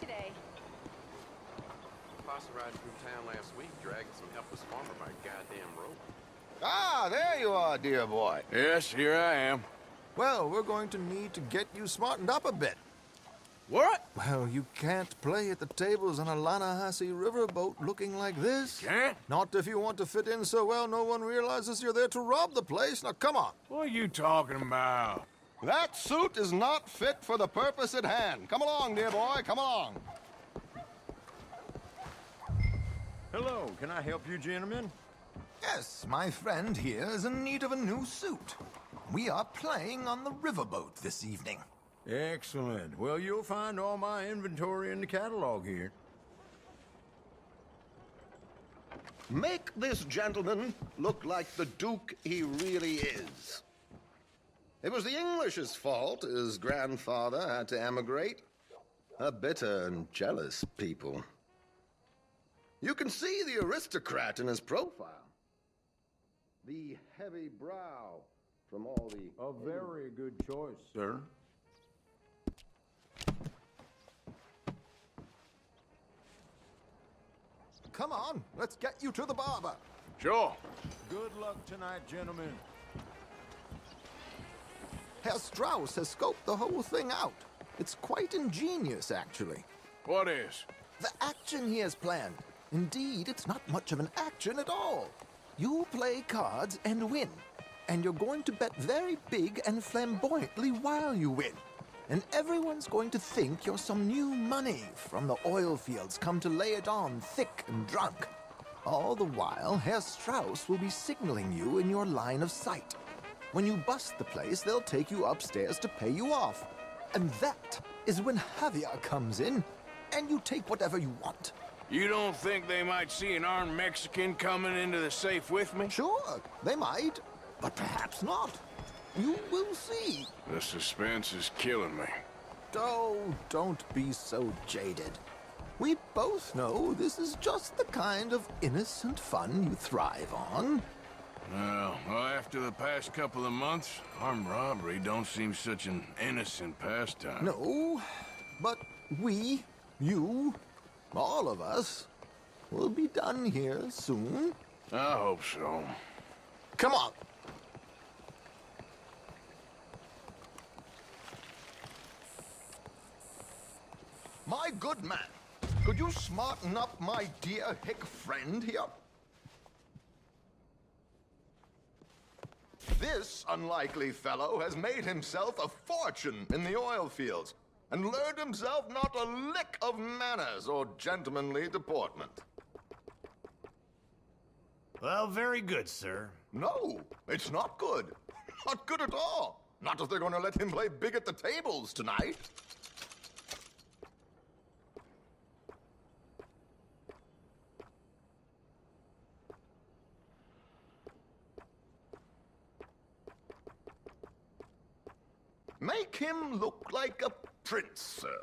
today? Posse riding through town last week, dragging some helpless farmer by a goddamn rope. Ah, there you are, dear boy. Yes, here I am. Well, we're going to need to get you smartened up a bit. What? Well, you can't play at the tables on a Lannahechee riverboat looking like this. Can't? Not if you want to fit in so well no one realizes you're there to rob the place. Now, come on. What are you talking about? That suit is not fit for the purpose at hand. Come along, dear boy, come along. Hello, can I help you gentlemen? Yes, my friend here is in need of a new suit. We are playing on the riverboat this evening. Excellent. Well, you'll find all my inventory in the catalog here. Make this gentleman look like the Duke he really is. It was the English's fault his grandfather had to emigrate. A bitter and jealous people. You can see the aristocrat in his profile. The heavy brow from all the... A very good choice, sir. Come on, let's get you to the barber. Sure. Good luck tonight, gentlemen. Herr Strauss has scoped the whole thing out. It's quite ingenious, actually. What is? The action he has planned. Indeed, it's not much of an action at all. You play cards and win. And you're going to bet very big and flamboyantly while you win. And everyone's going to think you're some new money from the oil fields come to lay it on thick and drunk. All the while, Herr Strauss will be signaling you in your line of sight. When you bust the place, they'll take you upstairs to pay you off. And that is when Javier comes in, and you take whatever you want. You don't think they might see an armed Mexican coming into the safe with me? Sure, they might, but perhaps not. You will see. The suspense is killing me. Oh, don't be so jaded. We both know this is just the kind of innocent fun you thrive on. Well, after the past couple of months, armed robbery don't seem such an innocent pastime. No, but we, you, all of us, will be done here soon. I hope so. Come on. My good man, could you smarten up my dear hick friend here? This unlikely fellow has made himself a fortune in the oil fields and learned himself not a lick of manners or gentlemanly deportment. Well, very good, sir. No, it's not good. Not good at all. Not if they're going to let him play big at the tables tonight. Make him look like a prince, sir.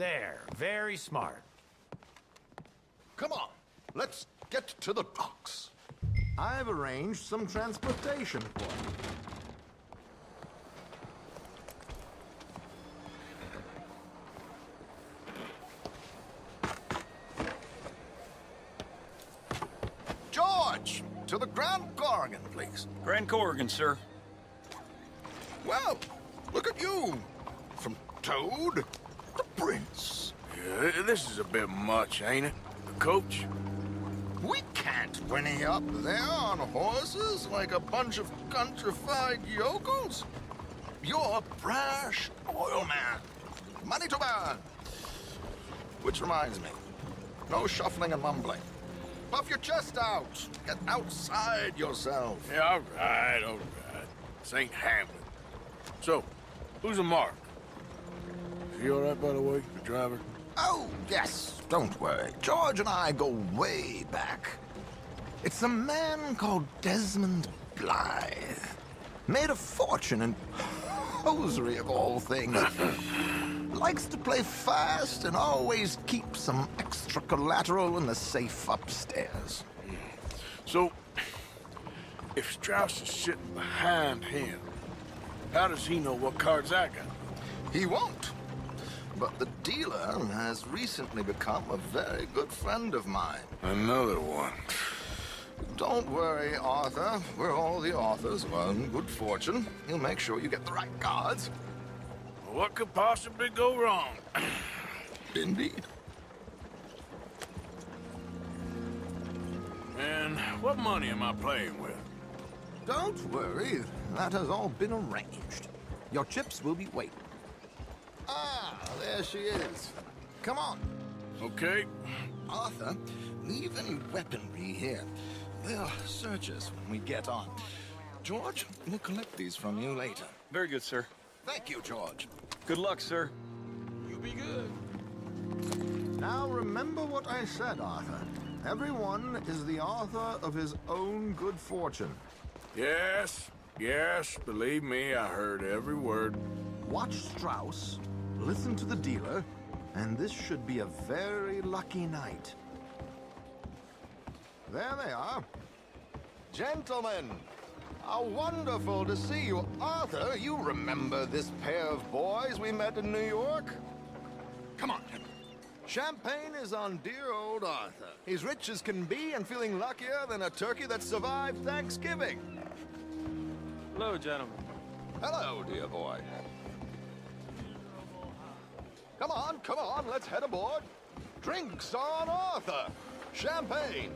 There, very smart. Come on, let's get to the docks. I've arranged some transportation for you. George, to the Grand Corrigan, please. Grand Corrigan, sir. Well, look at you. From Toad to Prince. Yeah, this is a bit much, ain't it? The coach? We can't whinny up there on horses like a bunch of countrified yokels. You're a brash oil man. Money to burn. Which reminds me, no shuffling and mumbling. Puff your chest out. Get outside yourself. Yeah, all right, all right. This ain't Hamlet. So, who's a mark? Is he all right, by the way, the driver? Oh, yes, don't worry. George and I go way back. It's a man called Desmond Blythe. Made a fortune in hosiery of all things. Likes to play fast and always keeps some extra collateral in the safe upstairs. So, if Strauss is sitting behind him, how does he know what cards I got? He won't. But the dealer has recently become a very good friend of mine. Another one. Don't worry, Arthur. We're all the authors of our good fortune. He'll make sure you get the right cards. What could possibly go wrong? Indeed. And what money am I playing with? Don't worry, that has all been arranged. Your chips will be waiting. Ah, there she is. Come on. Okay. Arthur, leave any weaponry here. They'll search us when we get on. George, we'll collect these from you later. Very good, sir. Thank you, George. Good luck, sir. You be good. Now remember what I said, Arthur. Everyone is the author of his own good fortune. Yes, yes, believe me, I heard every word. Watch Strauss, listen to the dealer, and this should be a very lucky night. There they are. Gentlemen, how wonderful to see you. Arthur, you remember this pair of boys we met in New York? Come on. Champagne is on dear old Arthur. He's rich as can be and feeling luckier than a turkey that survived Thanksgiving. Hello, gentlemen. Hello, dear boy. Come on, let's head aboard. Drinks on Arthur. Champagne.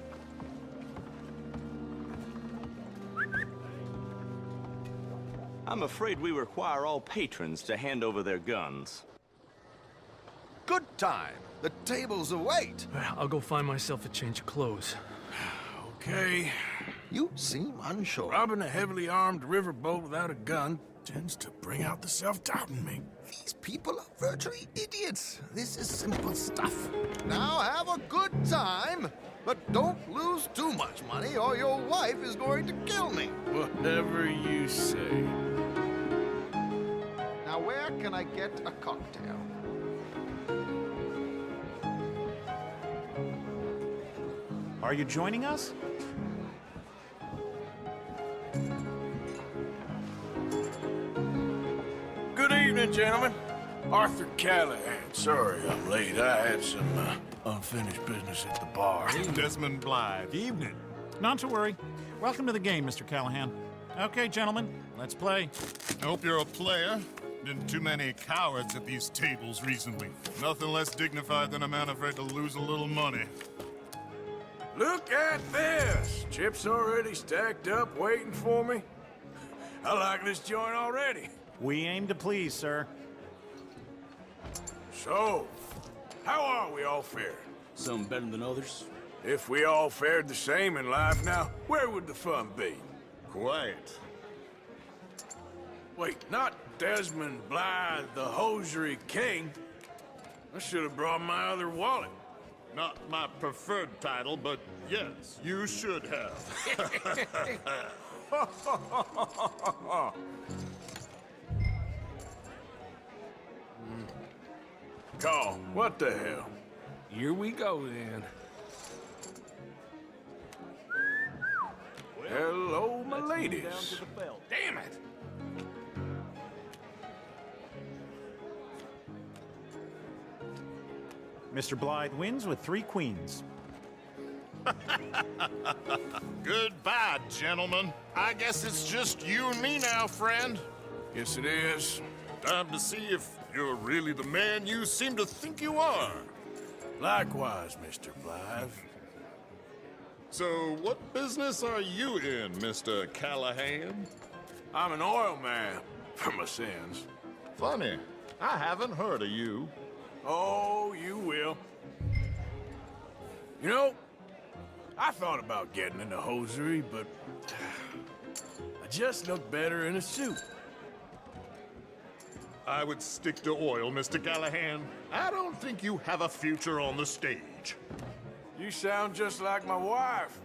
I'm afraid we require all patrons to hand over their guns. Good time. The tables await. I'll go find myself a change of clothes. Okay. You seem unsure. Robbing a heavily armed riverboat without a gun tends to bring out the self-doubt in me. These people are virtually idiots. This is simple stuff. Now have a good time, but don't lose too much money or your wife is going to kill me. Whatever you say. Now where can I get a cocktail? Are you joining us? Good evening, gentlemen. Arthur Callahan. Sorry I'm late. I had some unfinished business at the bar. Desmond Blythe. Evening. Not to worry. Welcome to the game, Mr. Callahan. Okay, gentlemen, let's play. I hope you're a player. Been too many cowards at these tables recently. Nothing less dignified than a man afraid to lose a little money. Look at this! Chips already stacked up, waiting for me. I like this joint already. We aim to please, sir. So, how are we all faring? Some better than others. If we all fared the same in life now, where would the fun be? Quiet. Wait, not Desmond Blythe, the hosiery king. I should have brought my other wallet. Not my preferred title, but yes, you should have. Call, what the hell? Here we go, then. Hello, my ladies. Down to the belt. Damn it! Mr. Blythe wins with 3 queens. Goodbye, gentlemen. I guess it's just you and me now, friend. Yes, it is. Time to see if you're really the man you seem to think you are. Likewise, Mr. Blythe. So, what business are you in, Mr. Callahan? I'm an oil man, for my sins. Funny, I haven't heard of you. Oh, you will. You know, I thought about getting into hosiery, but I just look better in a suit. I would stick to oil, Mr. Callahan. I don't think you have a future on the stage. You sound just like my wife.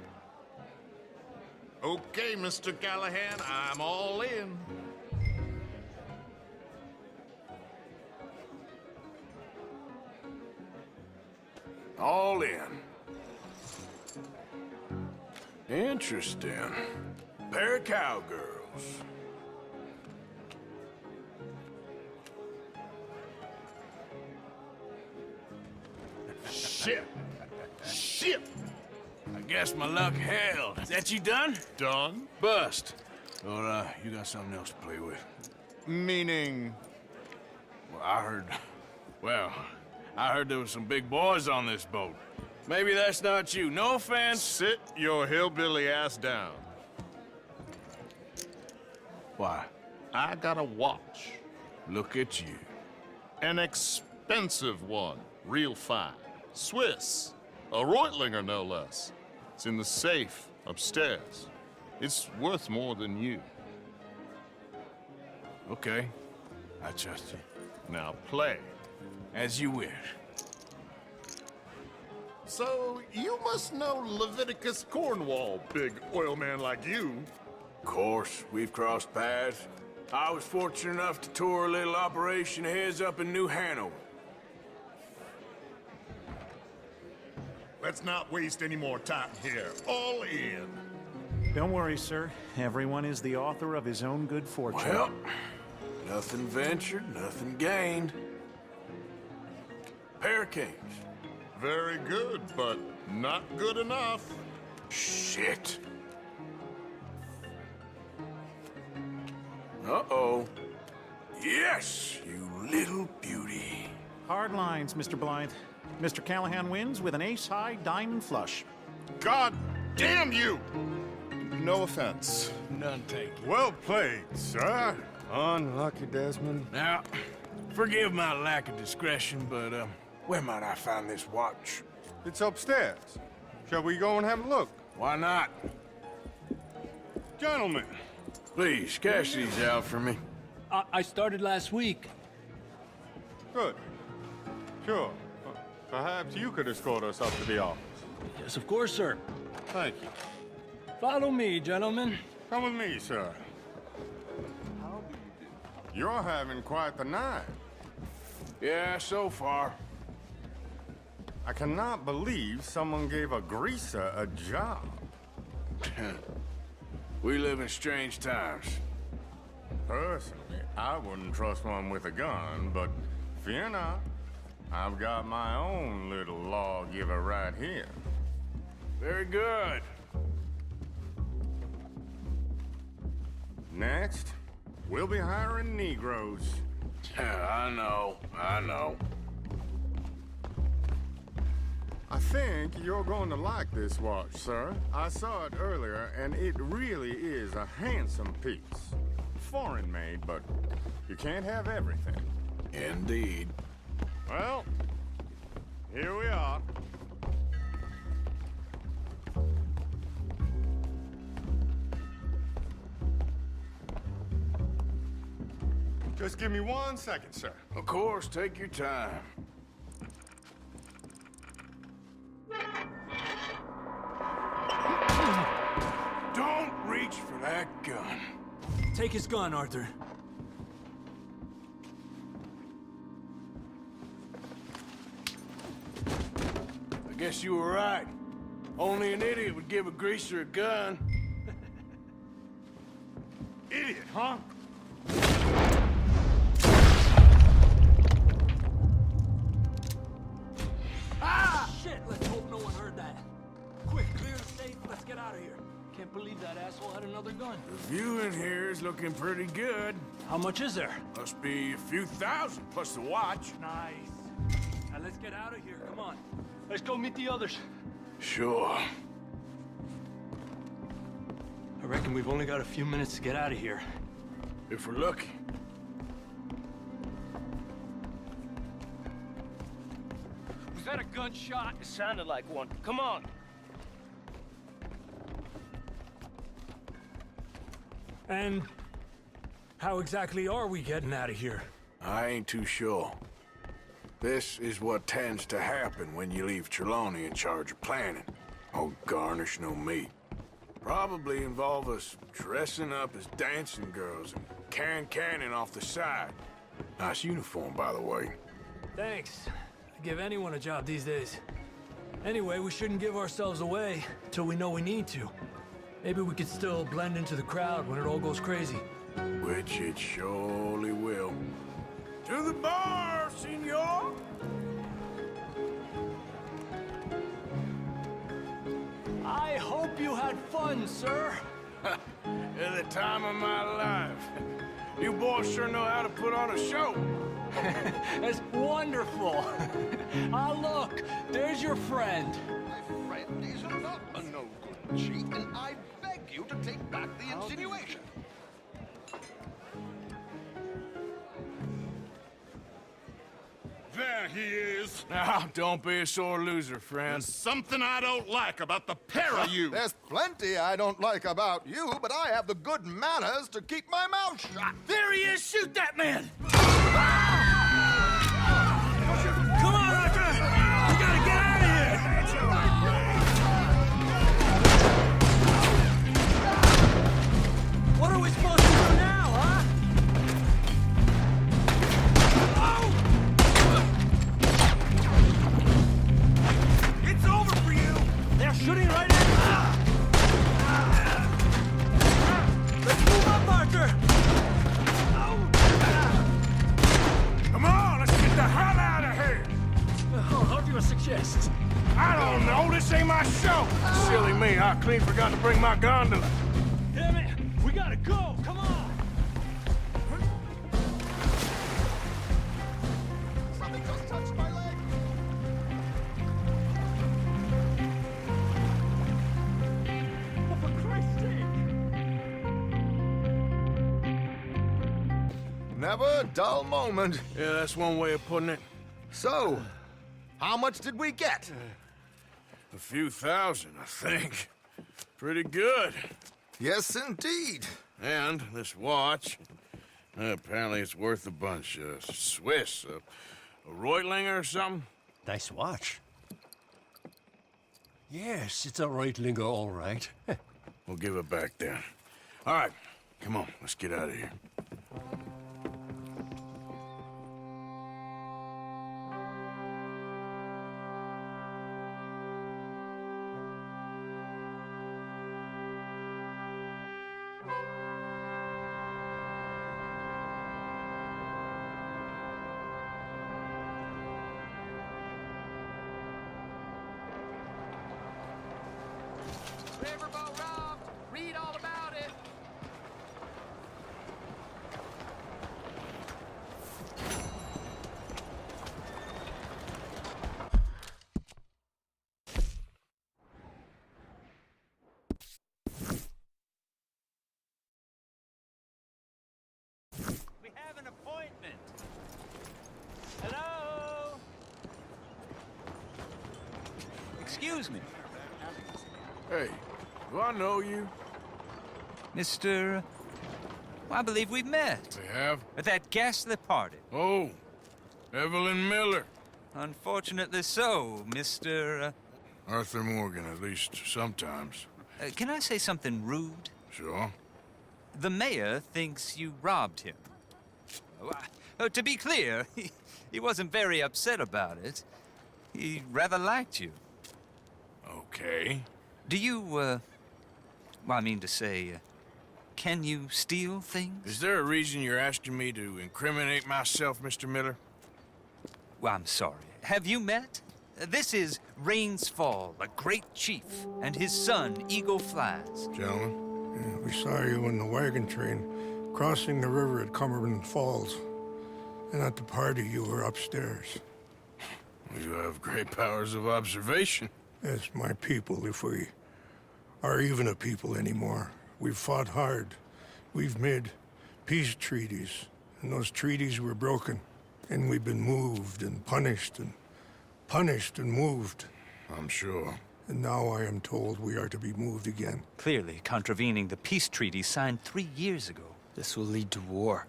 Okay, Mr. Callahan, I'm all in. All in. Interesting. Pair of cowgirls. Shit! Shit! I guess my luck held. Is that you done? Done? Bust. Or, you got something else to play with? Meaning... Well, I heard there was some big boys on this boat. Maybe that's not you. No offense. Sit your hillbilly ass down. Why? I got a watch. Look at you. An expensive one. Real fine. Swiss. A Reutlinger, no less. It's in the safe upstairs. It's worth more than you. Okay. I trust you. Now play. As you wish. So, you must know Leviticus Cornwall, big oil man like you. Of course, we've crossed paths. I was fortunate enough to tour a little operation of his up in New Hanover. Let's not waste any more time here. All in. Don't worry, sir. Everyone is the author of his own good fortune. Well, nothing ventured, nothing gained. Pair of kings. Very good, but not good enough. Shit. Uh-oh. Yes, you little beauty. Hard lines, Mr. Blythe. Mr. Callahan wins with an ace-high diamond flush. God damn you! No offense. None taken. Well played, sir. Unlucky, Desmond. Now, forgive my lack of discretion, but, where might I find this watch? It's upstairs. Shall we go and have a look? Why not? Gentlemen. Please, cash these out for me. I started last week. Good. Sure. Perhaps you could escort us up to the office. Yes, of course, sir. Thank you. Follow me, gentlemen. Come with me, sir. You're having quite the night. Yeah, so far. I cannot believe someone gave a greaser a job. We live in strange times. Personally, I wouldn't trust one with a gun, but fear not. I've got my own little lawgiver right here. Very good. Next, we'll be hiring Negroes. I know. I think you're going to like this watch, sir. I saw it earlier, and it really is a handsome piece. Foreign made, but you can't have everything. Indeed. Well, here we are. Just give me 1 second, sir. Of course, take your time. Don't reach for that gun. Take his gun, Arthur. Guess you were right. Only an idiot would give a greaser a gun. Idiot, huh? Ah! Shit, let's hope no one heard that. Quick, clear the safe, let's get out of here. Can't believe that asshole had another gun. The view in here is looking pretty good. How much is there? Must be a few thousand, plus the watch. Nice. Now let's get out of here, come on. Let's go meet the others. Sure. I reckon we've only got a few minutes to get out of here. If we're lucky. Was that a gunshot? It sounded like one. Come on. And how exactly are we getting out of here? I ain't too sure. This is what tends to happen when you leave Trelawney in charge of planning. Oh, garnish no meat. Probably involve us dressing up as dancing girls and carrying cannon off the side. Nice uniform, by the way. Thanks. I'd give anyone a job these days. Anyway, we shouldn't give ourselves away till we know we need to. Maybe we could still blend into the crowd when it all goes crazy. Which it surely will. To the bar, senor! I hope you had fun, sir. At the time of my life. You boys sure know how to put on a show. That's wonderful. Ah, look, there's your friend. My friend is not a no-good cheat, and I beg you to take back the insinuation. There he is. Now, don't be a sore loser, friend. There's something I don't like about the pair of you. There's plenty I don't like about you, but I have the good manners to keep my mouth shut. There he is! Shoot that man! Come on, Arthur! We gotta get out of here! What are we supposed to do now, huh? It's over for you! They're shooting right at us! Let's move up, Arthur! Come on, let's get the hell out of here! How do you suggest? I don't know, this ain't my show! Silly me, I clean forgot to bring my gondola. Damn it! We gotta go! Come on! Something just touched my leg. Oh, for Christ's sake! Never a dull moment. Yeah, that's one way of putting it. So, how much did we get? A few thousand, I think. Pretty good. Yes, indeed. And this watch, apparently it's worth a bunch. Swiss, a Reutlinger or something? Nice watch. Yes, it's a Reutlinger, all right. We'll give it back then. All right, come on, let's get out of here. Riverboat robbed! Read all about it! We have an appointment. Hello? Excuse me, Hey, do I know you? Mr. Well, I believe we've met. We have? At that ghastly party. Oh, Evelyn Miller. Unfortunately so, Mr. Arthur Morgan, at least sometimes. Can I say something rude? Sure. The mayor thinks you robbed him. To be clear, he wasn't very upset about it. He rather liked you. Okay. Do you, well, I mean to say, can you steal things? Is there a reason you're asking me to incriminate myself, Mr. Miller? Well, I'm sorry. Have you met? This is Rains Fall, a great chief, and his son, Eagle Flies. Gentlemen? Yeah, we saw you in the wagon train crossing the river at Cumberland Falls. And at the party, you were upstairs. You have great powers of observation. Yes, my people, if we are even a people anymore. We've fought hard. We've made peace treaties, and those treaties were broken. And we've been moved and punished and moved. I'm sure. And now I am told we are to be moved again. Clearly contravening the peace treaty signed 3 years ago. This will lead to war.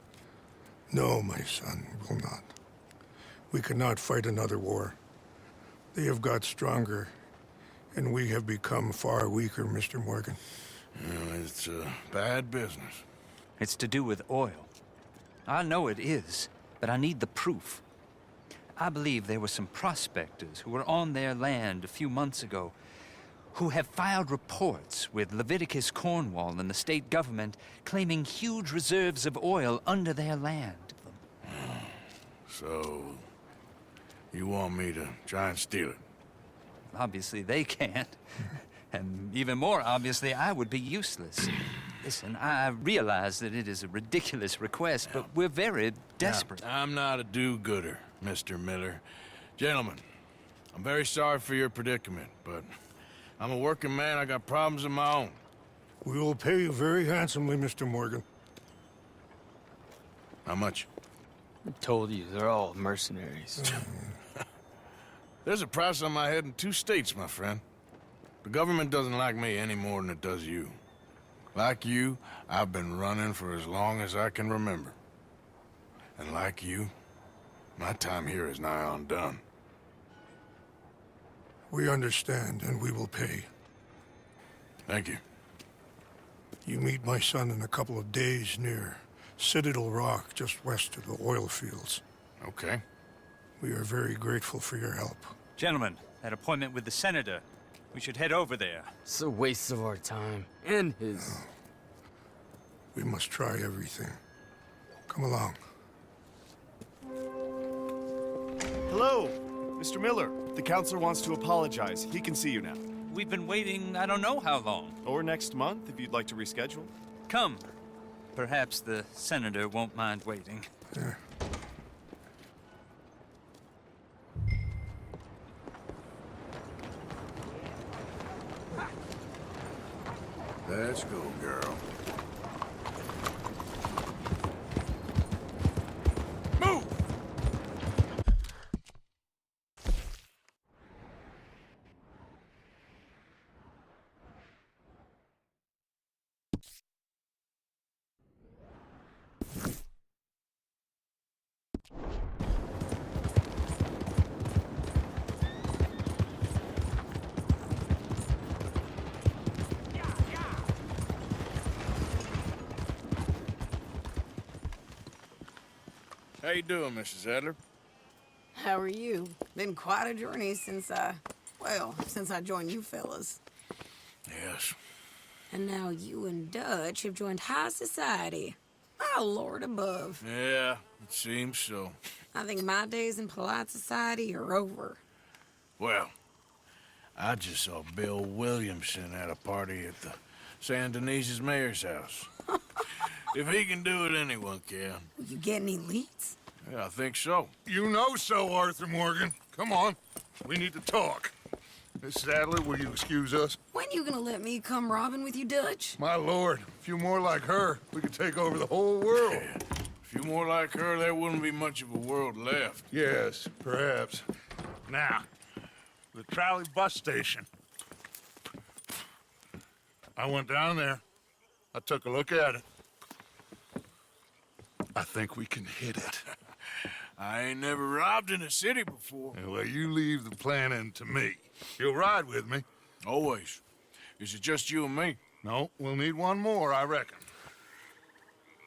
No, my son, will not. We cannot fight another war. They have got stronger, and we have become far weaker, Mr. Morgan. It's a bad business. It's to do with oil. I know it is, but I need the proof. I believe there were some prospectors who were on their land a few months ago who have filed reports with Leviticus Cornwall and the state government claiming huge reserves of oil under their land. So, you want me to try and steal it? Obviously they can't. And even more obviously, I would be useless. Listen, I realize that it is a ridiculous request, but we're very desperate. Now, I'm not a do-gooder, Mr. Miller. Gentlemen, I'm very sorry for your predicament, but I'm a working man. I got problems of my own. We will pay you very handsomely, Mr. Morgan. How much? I told you, they're all mercenaries. There's a price on my head in 2 states, my friend. The government doesn't like me any more than it does you. Like you, I've been running for as long as I can remember. And like you, my time here is nigh on done. We understand, and we will pay. Thank you. You meet my son in a couple of days near Citadel Rock, just west of the oil fields. Okay. We are very grateful for your help. Gentlemen, that appointment with the senator. We should head over there. It's a waste of our time. And his. We must try everything. Come along. Hello, Mr. Miller. The counselor wants to apologize. He can see you now. We've been waiting I don't know how long. Or next month, if you'd like to reschedule. Come. Perhaps the senator won't mind waiting. Yeah. Let's go, girl. Move! How you doing, Mrs. Adler? How are you? Been quite a journey since I joined you fellas. Yes. And now you and Dutch have joined high society. My lord above. Yeah, it seems so. I think my days in polite society are over. Well, I just saw Bill Williamson at a party at the San Denise's mayor's house. If he can do it, anyone can. You get any leads? Yeah, I think so. You know so, Arthur Morgan. Come on. We need to talk. Miss Adler, will you excuse us? When you gonna let me come robbing with you, Dutch? My lord, a few more like her, we could take over the whole world. Yeah. A few more like her, there wouldn't be much of a world left. Yes, perhaps. Now, the trolley bus station. I went down there. I took a look at it. I think we can hit it. I ain't never robbed in a city before. Well, you leave the planning to me. You'll ride with me? Always. Is it just you and me? No, we'll need one more, I reckon.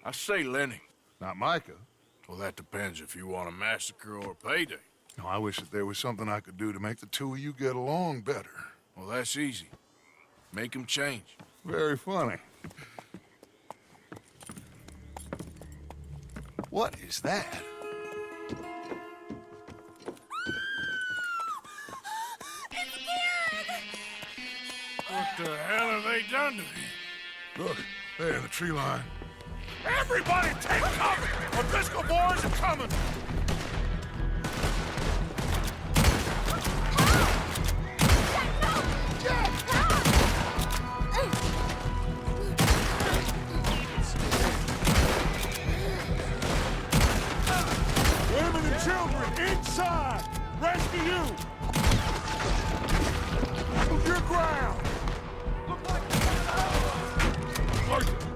I say Lenny. Not Micah. Well, that depends if you want a massacre or a payday. No, I wish that there was something I could do to make the two of you get along better. Well, that's easy. Make him change. Very funny. What is that? What the hell have they done to me? Look, there in the tree line. Everybody take cover! O'Driscoll boys are coming! Women and children inside! Rescue you! Move your ground!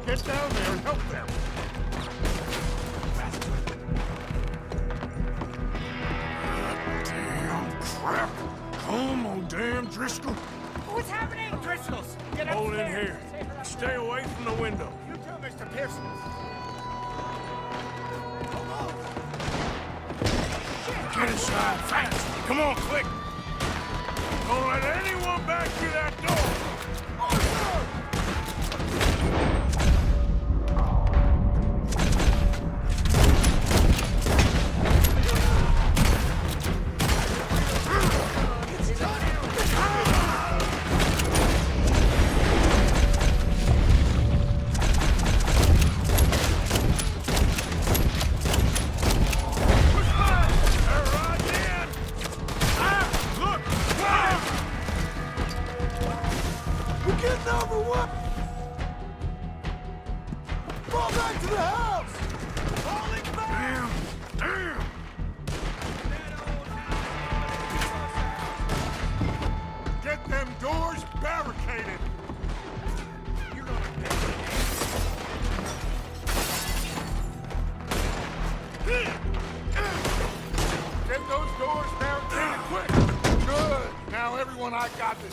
Get down there and help them! Damn crap! Come on, damn Driscoll! What's happening? Driscolls, get Hold in upstairs. here. Stay away from the window. You too, Mr. Pearson. Get inside fast. Come on, quick. Don't let anyone back through that door.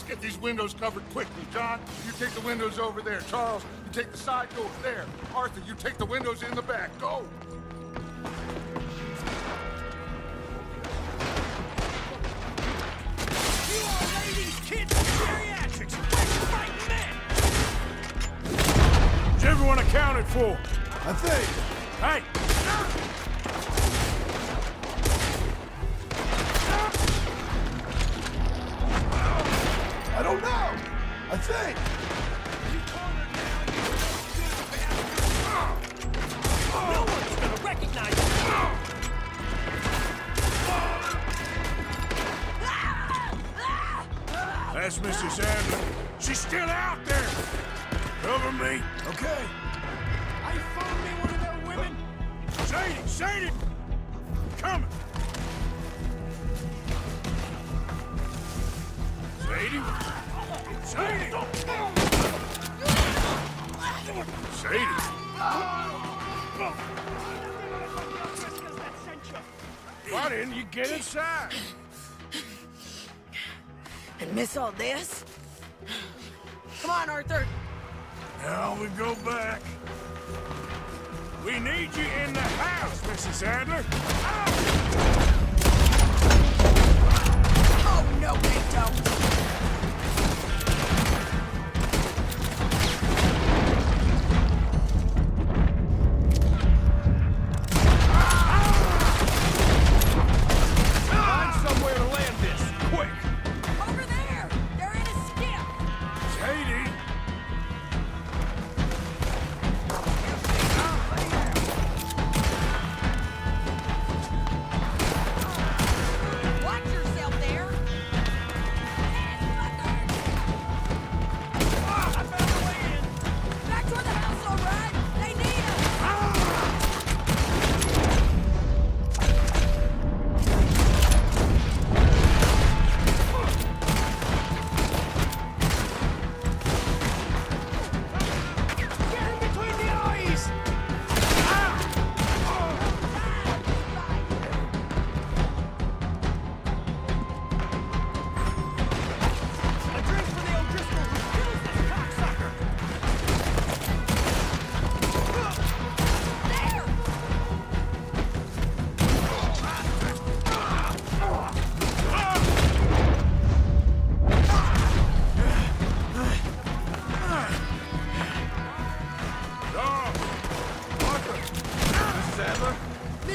Get these windows covered quickly. John, you take the windows over there. Charles, you take the side doors there. Arthur, you take the windows in the back. Go! You are ladies, kids, and geriatrics. We're fighting men. Is everyone accounted for? I think. Hey! I don't know. I think. No one's gonna recognize you. That's Mrs. Adler. She's still out there. Cover me. Okay. I found me one of their women. Sadie! Sadie! Coming! Sadie? Sadie! Sadie! Why didn't you get inside? And miss all this? Come on, Arthur. Now we go back. We need you in the house, Mrs. Adler. Oh, no, they don't.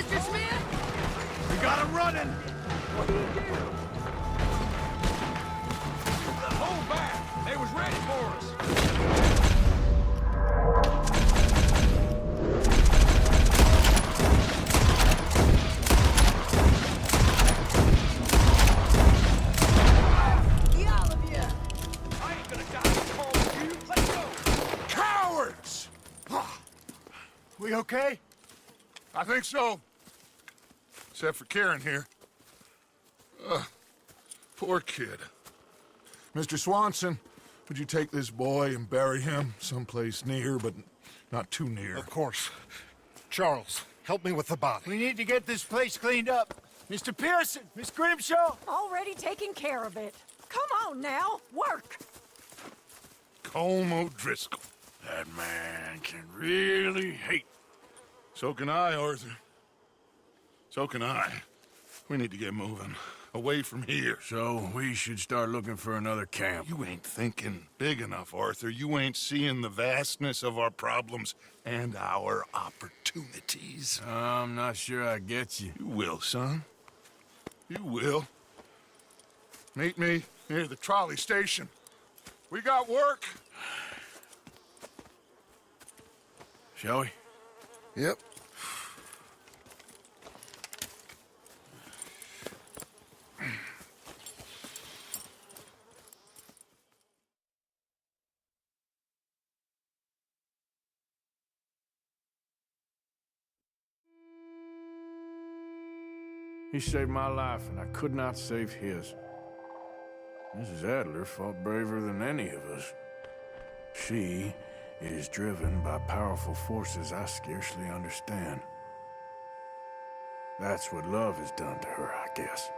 Muskets, man! We got him running! What do you do? Hold back! They was ready for us! All of you! I ain't gonna die for calling you. Let's go! Cowards! We okay? I think so. Except for Karen here. Poor kid. Mr. Swanson, would you take this boy and bury him someplace near, but not too near? Of course. Charles, help me with the body. We need to get this place cleaned up. Mr. Pearson, Miss Grimshaw. Already taking care of it. Come on now, work. Colm O'Driscoll. That man can really hate. So can I, Arthur. So can I. We need to get moving. Away from here. So we should start looking for another camp. You ain't thinking big enough, Arthur. You ain't seeing the vastness of our problems and our opportunities. I'm not sure I get you. You will, son. You will. Meet me near the trolley station. We got work. Shall we? Yep. He saved my life, and I could not save his. Mrs. Adler fought braver than any of us. She is driven by powerful forces I scarcely understand. That's what love has done to her, I guess.